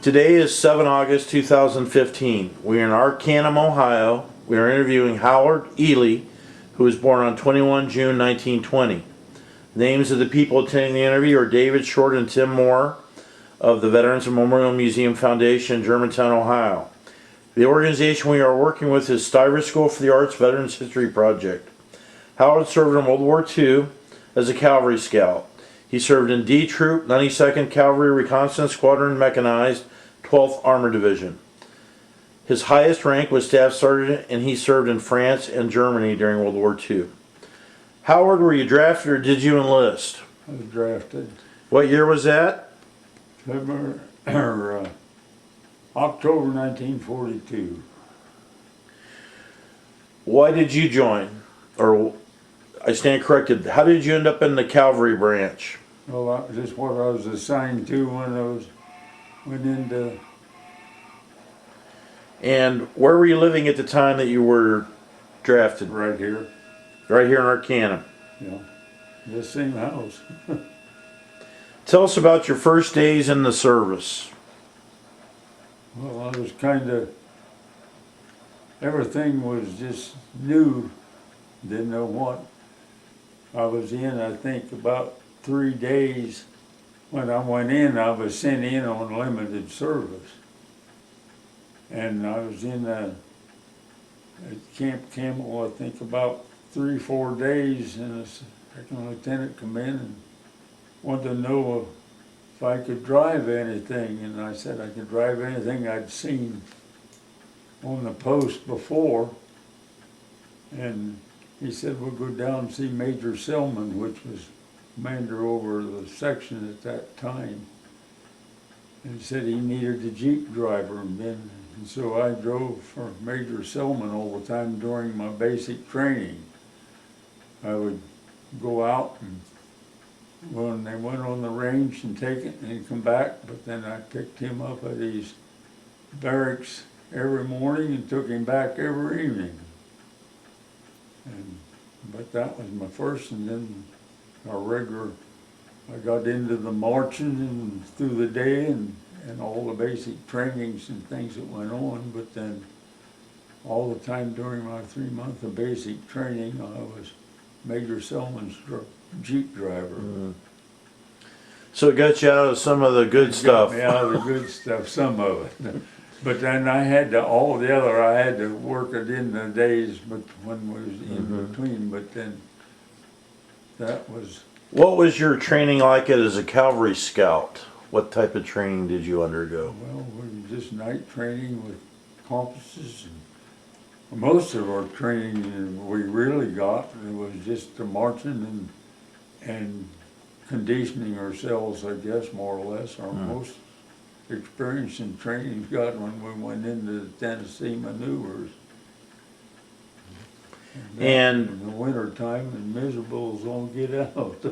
Today is 7 August 2015. We are in Arcanum, Ohio. We are interviewing Howard Eley, who was born on 21 June 1920. Names of the people attending the interview are David Short and Tim Moore of the Veterans Memorial Museum Foundation in Germantown, Ohio. The organization we are working with is Stiver School for the Arts Veterans History Project. Howard served in World War II as a cavalry scout. He served in D Troop, 92nd Cavalry Reconnaissance Squadron Mechanized, 12th Armored Division. His highest rank was Staff Sergeant, and he served in France and Germany during World War II. Howard, were you drafted or did you enlist? I was drafted. What year was that? October 1942. Why did you join? Or, I stand corrected, how did you end up in the cavalry branch? Well, that's just what I was assigned to when I went into. And where were you living at the time that you were drafted? Right here. Right here in Arcanum. Yeah, the same house. Tell us about your first days in the service. Well, I was kind of, everything was just new. Didn't know what I was in. I think about 3 days. When I went in, I was sent in on limited service. And I was in at Camp Campbell, I think about 3-4 days, and a second lieutenant come in and wanted to know if I could drive anything. And I said I could drive anything I'd seen on the post before. And he said, we'll go down and see Major Selman, which was commander over the section at that time. And he said he needed a Jeep driver. And so I drove for Major Selman all the time during my basic training. I would go out and when they went on the range and take it and come back, but then I picked him up at his barracks every morning and took him back every evening. But that was my first, and then our regular, I got into the marching and through the day and all the basic trainings and things that went on, but then all the time during my 3 months of basic training, I was Major Selman's Jeep driver. Mm-hmm. So it got you out of some of the good stuff. Got me out of the good stuff, some of it. But then I had to, all the other, I had to work it in the days but when we was in between, but then that was. What was your training like as a cavalry scout? What type of training did you undergo? Well, we were just night training with compasses. And most of our training we really got, it was just the marching and conditioning ourselves, I guess, more or less. Our most experience in training got when we went into the Tennessee maneuvers. And in the winter time, and miserable as all get out.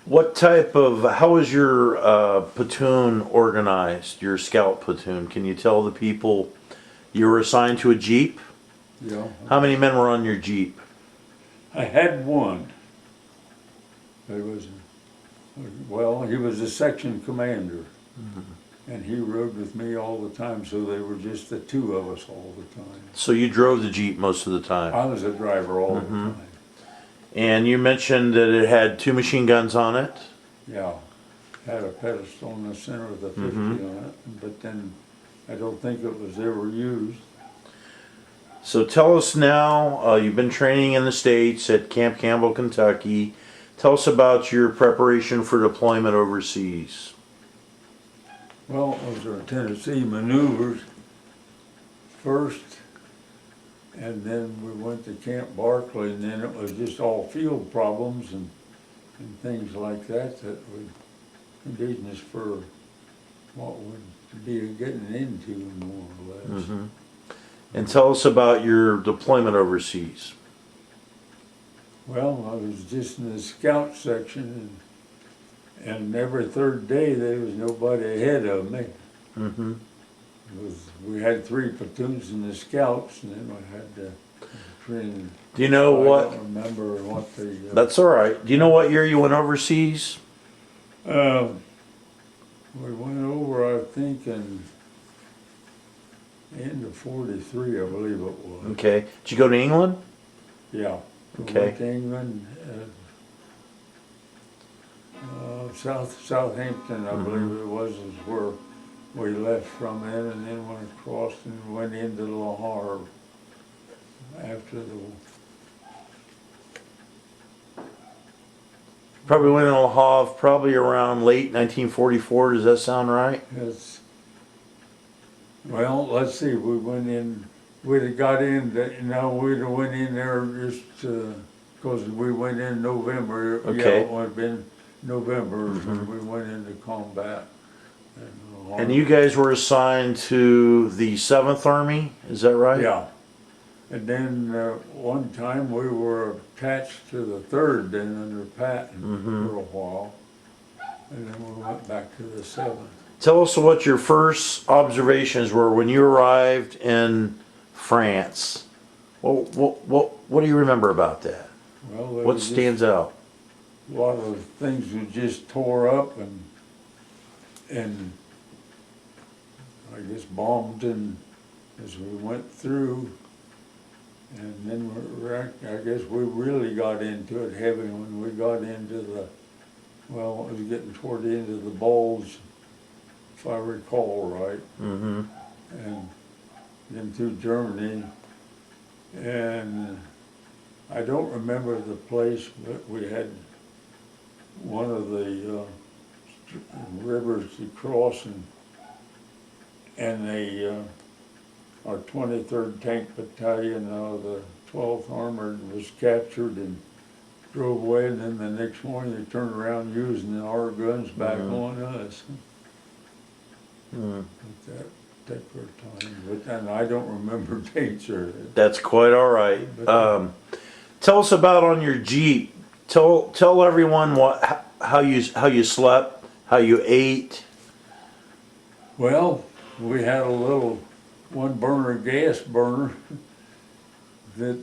what type of, how was your platoon organized, your scout platoon? Can you tell the people you were assigned to a Jeep? Yeah. How many men were on your Jeep? I had one. It was, well, he was a section commander. And he rode with me all the time, so they were just the two of us all the time. So you drove the Jeep most of the time? I was a driver all the time. And you mentioned that it had 2 machine guns on it? Yeah, had a pedestal in the center of the 50 on it, but then I don't think it was ever used. So tell us now, you've been training in the States at Camp Campbell, Kentucky. Tell us about your preparation for deployment overseas. Well, those are Tennessee maneuvers first, and then we went to Camp Barkley, and then it was just all field problems and things like that would condition us for what we'd be getting into more or less. And tell us about your deployment overseas. Well, I was just in the scout section, and every third day there was nobody ahead of me. We had 3 platoons in the scouts, and then we had to train. Do you know what? I don't remember what the. That's all right. Do you know what year you went overseas? We went over, I think, in the 43, I believe it was. Okay. Did you go to England? Yeah. We Okay. went to England, Southampton, I believe it was, is where we left from then, and then went across and went into Le Havre after the. Probably went in Le Havre probably around late 1944. Does that sound right? It's, well, let's see, we went in, we'd have got in, we'd have went in there just, cause we went in November. Okay. Yeah, it would have been November when we went into combat. And you guys were assigned to the 7th Army, is that right? Yeah. And then one time we were attached to the 3rd then under Patton for a while. And then we went back to the 7th. Tell us what your first observations were when you arrived in France. What do you remember about that? Well, there What was stands out? a lot of things were just tore up and I guess bombed and as we went through. And then I guess we really got into it heavy when we got into it was getting toward the end of the Bulge, if I recall right. Mm-hmm. And then through Germany. And I don't remember the place, but we had one of the rivers to cross and our 23rd Tank Battalion of the 12th Armored was captured and drove away, and then the next morning they turned around using our guns back on us at that particular time. But then I don't remember dates or. That's quite all right. Tell us about on your Jeep. Tell everyone how you slept, how you ate. Well, we had a little 1-burner gas burner that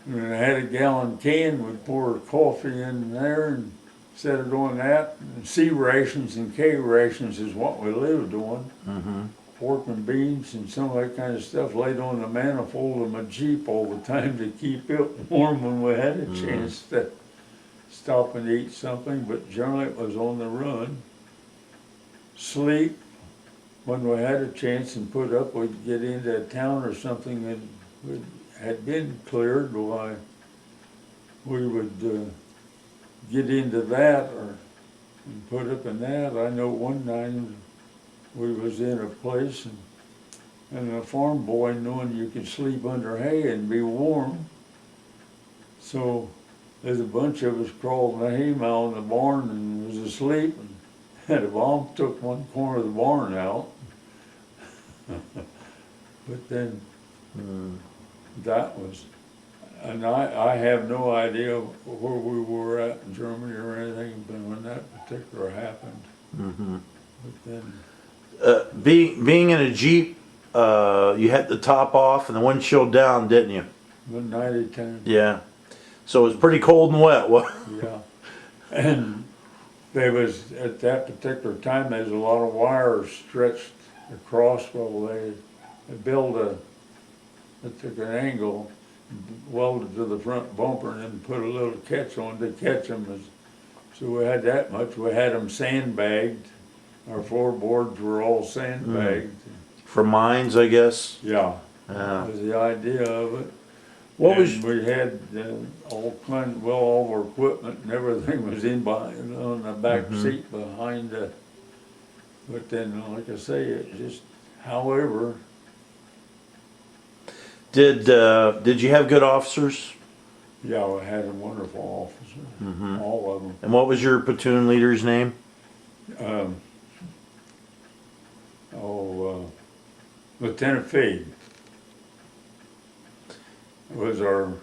when I had a gallon can, we'd pour coffee in there and set it on that. And C rations and K rations is what we lived on. Pork and beans and some of that kind of stuff laid on the manifold of my Jeep all the time to keep it warm when we had a chance to stop and eat something, but generally it was on the run. Sleep, when we had a chance and put up, we'd get into a town or something that had been cleared, why we would get into that and put up in that. I know one night we was in a place and a farm boy knowing you could sleep under hay and be warm. So there's a bunch of us crawled in the hay mow in the barn and was asleep, and a bomb took one corner of the barn out. But then that was, and I have no idea where we were at in Germany or anything, but when that particular happened. But then. Being in a Jeep, you had the top off and the windshield down, didn't you? The 90-10. Yeah. So it was pretty cold and wet. Yeah. And there was, at that particular time, there's a lot of wires stretched across. Well, they took an angle, welded to the front bumper, and then put a little catch on to catch them. So we had that much. We had them sandbagged. Our floorboards were all sandbagged. For mines, I guess. Yeah. Yeah. That was the idea of it. We had all our equipment and everything was on the back seat behind the. But then, like I say, it just, however. Did you have good officers? Yeah, we had a wonderful officer, all of them. And what was your platoon leader's name? Lieutenant Feig was our,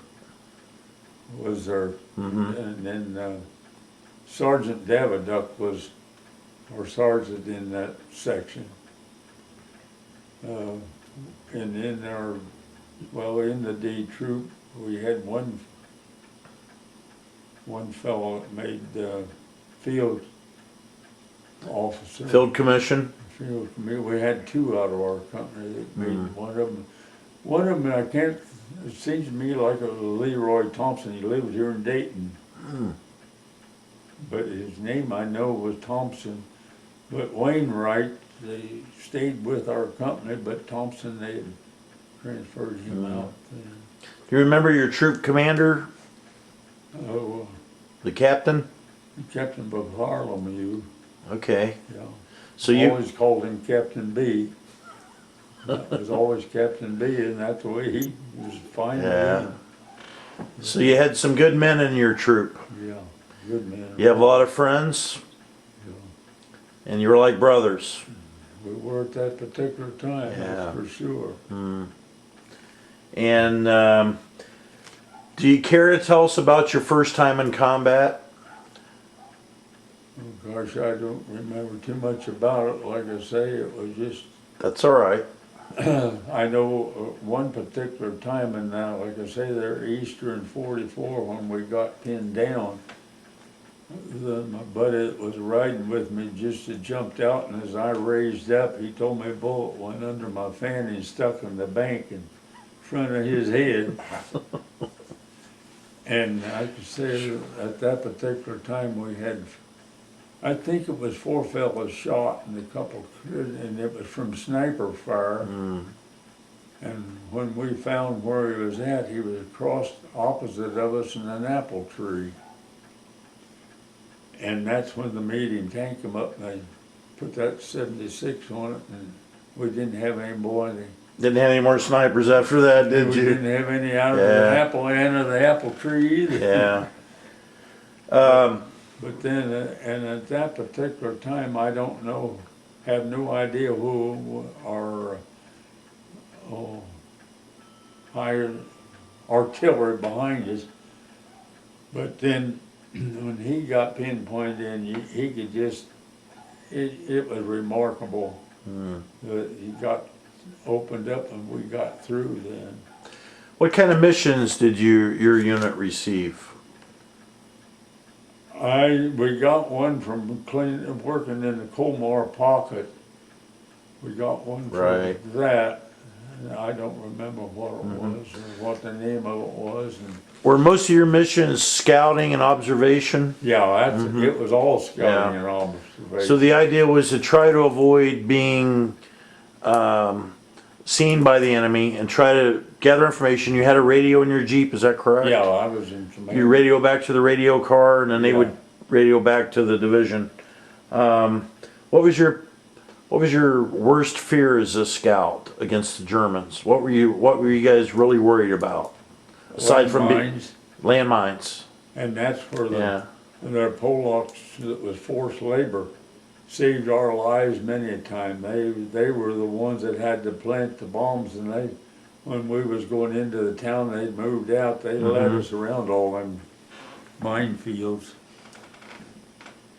and then Sergeant Daviduck was our sergeant in that section. And in our, in the D troop, we had one fellow that made field officer. Field commission? Field committee. We had two out of our company that made one of them, I can't, it seems to me like a Leroy Thompson. He lived here in Dayton. But his name I know was Thompson. But Wainwright, they stayed with our company, but Thompson, they had transferred him out. Do you remember your troop commander, Oh, the captain? Captain Bartholomew, Okay. yeah. So you, Always called him Captain B. That was always Captain B, and that's the way he was fine with Yeah. him. so you had some good men in your troop. Yeah, good man. You have a lot of friends, Yeah. and you were like brothers. We were at that particular time, Yeah. that's for sure. And do you care to tell us about your first time in combat? Oh gosh, I don't remember too much about it. Like I say, it was just, That's all right. I know one particular time, and now, like I say, there Easter in '44 when we got pinned down. My buddy that was riding with me just had jumped out, and as I raised up, he told me a bullet went under my fanny and stuck in the bank in front of his head. And I could say at that particular time we had, I think it was 4 fellows shot and a couple, and it was from sniper fire. And when we found where he was at, he was across opposite of us in an apple tree. And that's when the medium tank come up and they put that 76 on it, and we didn't have any more. Didn't have any more snipers after that, did We you? didn't have any out of the Yeah. apple end of the apple tree either. Yeah. But then, and at that particular time, I don't know, have no idea who our hired artillery behind us. But then, when he got pinpointed in, he could just, it was remarkable that he got opened up and we got through then. What kind of missions did your unit receive? We got one from working in the Colmar pocket. We got one from Right. that. And I don't remember what it was or what the name of it was. And Were most of your missions scouting and observation? yeah, it was all scouting and observation. So the idea was to try to avoid being seen by the enemy and try to gather information. You had a radio in your Jeep, is that correct? Yeah, I was in command. You radio back to the radio car, and then they Yeah. would radio back to the division. What was your worst fear as a scout against the Germans? What were you guys really worried about? Aside from Mines, landmines. and that's where Yeah. the Polacks that was forced labor saved our lives many a time. They were the ones that had to plant the bombs, and when we was going into the town, they moved out. They led us around all them minefields,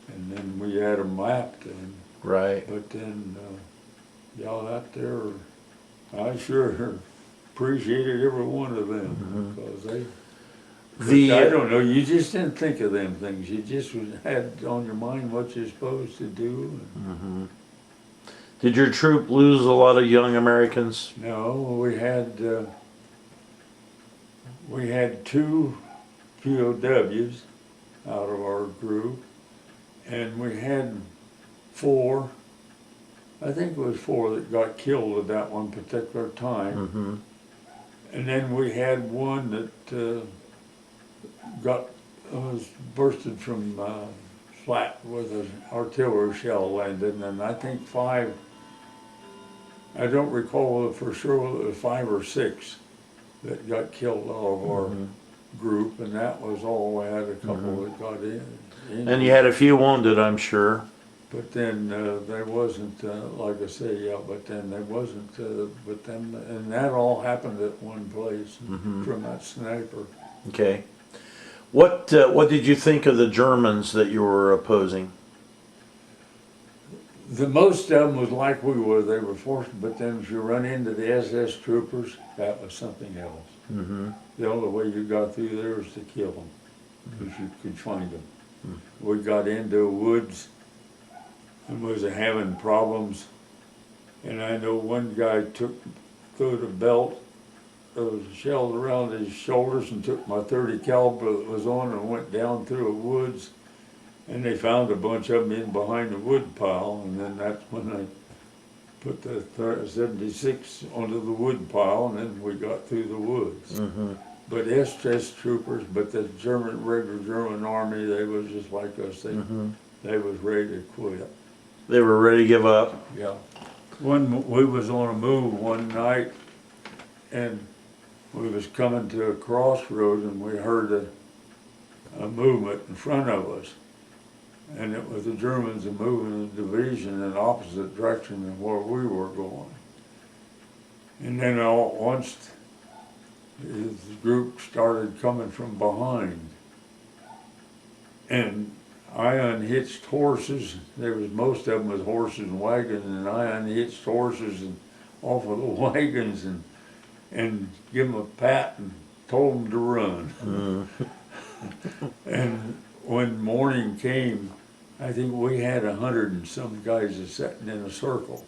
and then we had them mapped. And Right. but then y'all out there, I sure appreciated every one of them because they. I don't know. You just didn't think of them things. You just had on your mind what you're supposed to do. Did your troop lose a lot of young Americans? No, we had 2 POWs out of our group, and we had 4. I think it was 4 that got killed at that one particular time, and then we had one that was bursted from flat with an artillery shell landed, and I think 5. I don't recall for sure whether it was 5 or 6 that got killed out of our group, and that was all. We had a couple that got in. And you had a few wounded, I'm sure. But then there wasn't, like I say, yeah. But then there wasn't. But then, and that all happened at one place from that sniper. Okay. What did you think of the Germans that you were opposing? The most of them was like we were. They were forced. But then if you run into the SS troopers, that was something else. The only way you got through there was to kill them, because you could find them. We got into woods and was having problems. And I know one guy threw the belt, shells around his shoulders and took my 30 caliber that was on and went down through the woods. And they found a bunch of them in behind the wood pile, and then that's when I put the 76 onto the wood pile, and then we got through the woods. Mm-hmm. But SS troopers, but the regular German army, they was just like us. They was ready to quit. They were ready to give up. Yeah. We was on a move one night, and we was coming to a crossroad, and we heard a movement in front of us. And it was the Germans moving the division in the opposite direction than where we were going. And then all at once, the group started coming from behind. And I unhitched horses. There was most of them was horses and wagons, and I unhitched horses and off of the wagons and give them a pat and told them to run. And when morning came, I think we had 100 and some guys sitting in a circle.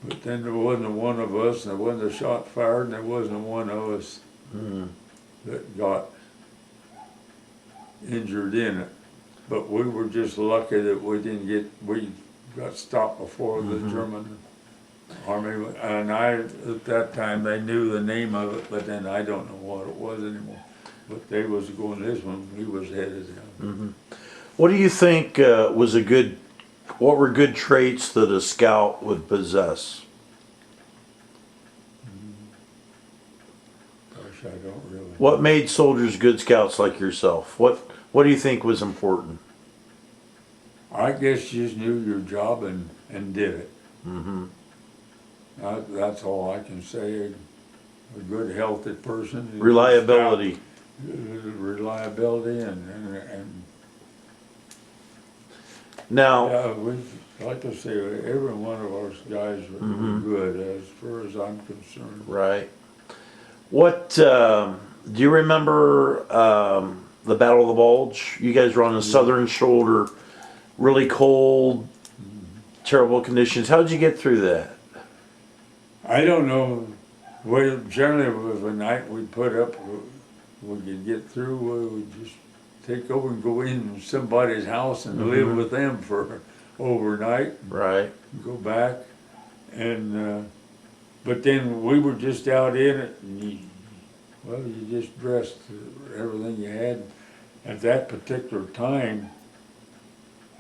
But then there wasn't one of us, and there wasn't a shot fired, and there wasn't one of us that got injured in it. But we were just lucky that we got stopped before the German army. And at that time, they knew the name of it, but then I don't know what it was anymore. But they was going this one, he was headed down. What do you think what were good traits that a scout would possess? Gosh, I don't really. What made soldiers good scouts like yourself? What do you think was important? I guess you just knew your job and did it. That's all I can say. A good, healthy person. Reliability. Reliability and Now, yeah, like I say, every one of our guys were good as far as I'm concerned. right. What do you remember the Battle of the Bulge? You guys were on the southern shoulder, really cold, terrible conditions. How did you get through that? I don't know. Generally, it was a night we put up. We could get through. We would just take over and go in somebody's house and live with them for overnight. Right. Go back, and but then we were just out in it, and you just dressed everything you had. At that particular time,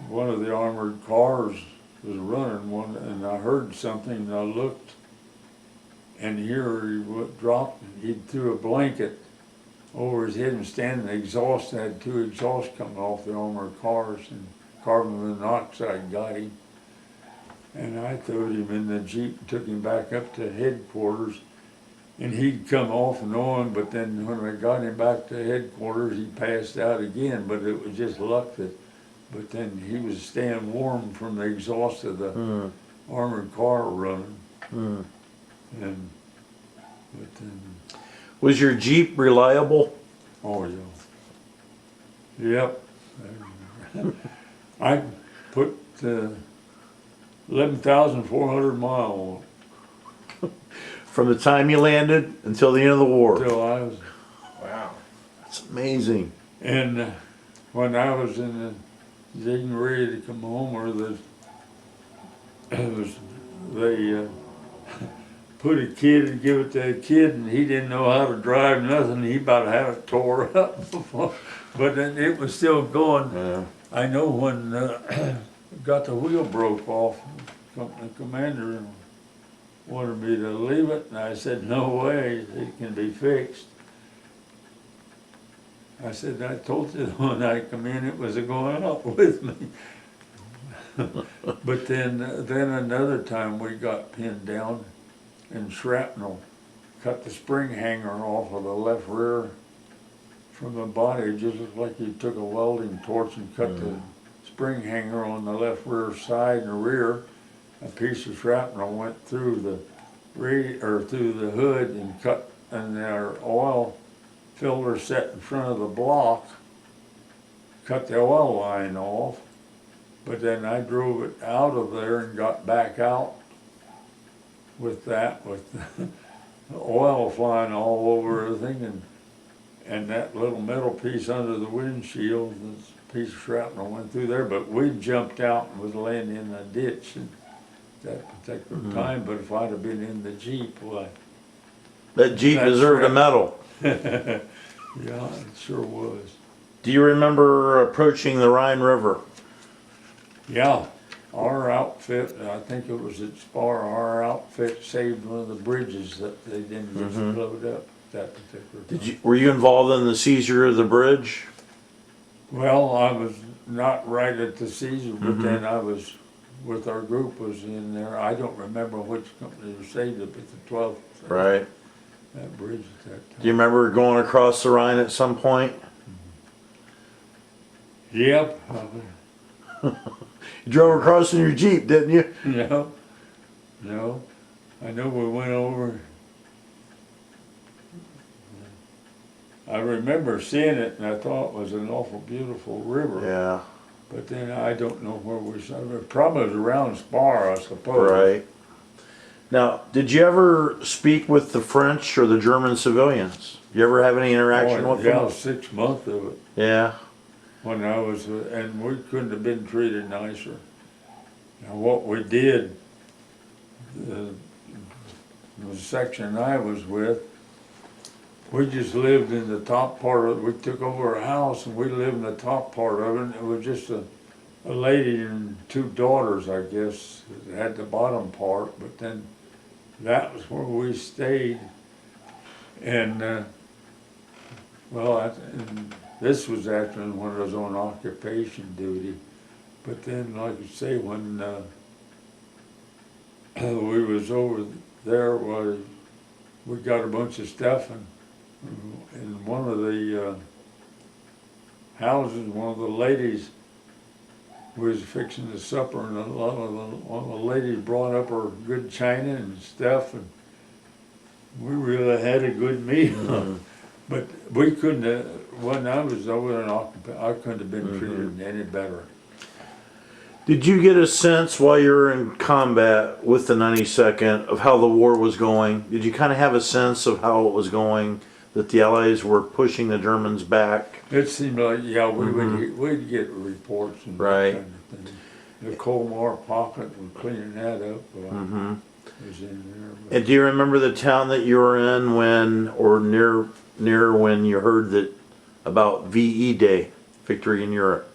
one of the armored cars was running one, and I heard something, and I looked, and here he dropped, and he threw a blanket over his head and standing the exhaust, had two exhausts coming off the armored cars, and carbon monoxide got him. And I threw him in the Jeep and took him back up to headquarters, and he'd come off and on, but then when I got him back to headquarters, he passed out again, but it was just luck that, but then he was staying warm from the exhaust of the armored car running. And, but then, Was your Jeep reliable? oh yeah. Yep. I put 11,400 miles From the time you landed until the end of the war? till I was, Wow. That's amazing. and when I was getting ready to come home, or they put a kid and give it to a kid, and he didn't know how to drive nothing. He about had it tore up before, but then it was still going. Yeah. I know when got the wheel broke off, the commander wanted me to leave it, and I said, no way, it can be fixed. I said, I told you when I come in, it was going up with me. But then another time we got pinned down, and shrapnel cut the spring hanger off of the left rear from the body. It just looked like you took a welding torch and cut the spring hanger on the left rear side and the rear. A piece of shrapnel went through the through the hood and cut, and our oil filter set in front of the block cut the oil line off. But then I drove it out of there and got back out with that, with the oil flying all over everything, and that little metal piece under the windshield, this piece of shrapnel went through there, but we jumped out and was laying in a ditch at that particular time. But if I'd have been in the Jeep, why? That Jeep That's deserved a right. medal. Yeah, it sure was. Do you remember approaching the Rhine River? Yeah, our outfit, I think it was at Spar, our outfit saved one of the bridges that they didn't get blowed up that particular time. Were you involved in the seizure of the bridge? Well, I was not right at the seizure, but then I was, with our group was in there. I don't remember which company saved it, but the 12th. Right. That bridge at that time. Do you remember going across the Rhine at some point? Yep. You drove across in your Jeep, didn't you? No, no. I know we went over. I remember seeing it, and I thought it was an awful beautiful river. Yeah. But then I don't know where we started. Probably was around Spar, I suppose. Right. Now, did you ever speak with the French or the German civilians? You ever have any interaction with Yeah, them? 6 months of it. Yeah. When I was, and we couldn't have been treated nicer. Now, what we did, the section I was with, we just lived in the top part of it. We took over a house and we lived in the top part of it. And it was just a lady and 2 daughters, I guess, that had the bottom part. But then that was where we stayed. And, and this was after when I was on occupation duty. But then, like I say, when we was over there, we got a bunch of stuff, and in one of the houses, one of the ladies was fixing the supper, and one of the ladies brought up her good china and stuff, and we really had a good meal. But we couldn't have, when I was over in occupation, I couldn't have been treated any better. Did you get a sense while you were in combat with the 92nd of how the war was going? Did you kind of have a sense of how it was going, that the Allies were pushing the Germans back? It seemed like, yeah, we'd get reports and Right. that kind of thing. The Colmar pocket, we're cleaning that up. Was in there. And do you remember the town that you were in when, or near when you heard that about VE Day, Victory in Europe?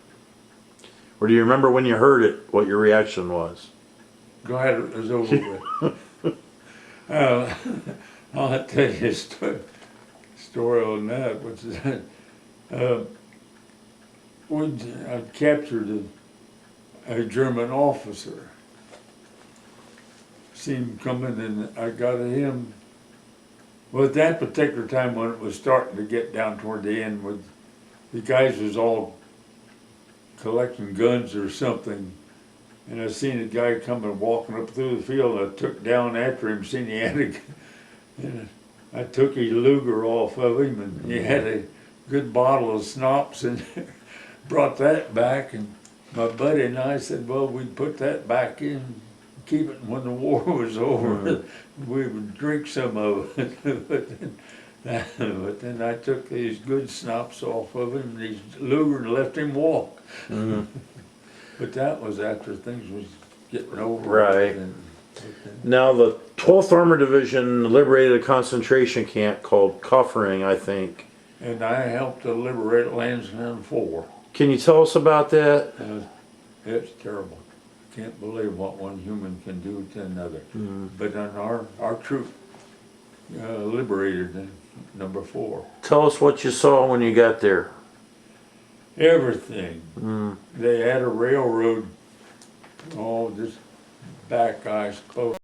Or do you remember when you heard it, what your reaction was? Go ahead, it was over with. I'll tell you a story on that, which is I captured a German officer. Seen him coming, and I got at him. Well, at that particular time when it was starting to get down toward the end, with the guys was all collecting guns or something, and I seen a guy coming walking up through the field. I took down after him, seen he had a gun, and I took his Luger off of him, and he had a good bottle of schnapps in there. Brought that back, and my buddy and I said, well, we'd put that back in, keep it when the war was over. We would drink some of it. But then I took these good schnapps off of him, and his Luger, and left him walk. But that was after things was getting over. Right. Now the 12th Armored Division liberated a concentration camp called Kaufering, I think. And I helped to liberate Lansdowne 4. Can you tell us about that? It's terrible. Can't believe what one human can do to another. But then our troop liberated number 4. Tell us what you saw when you got there. Everything. They had a railroad, just back, I suppose.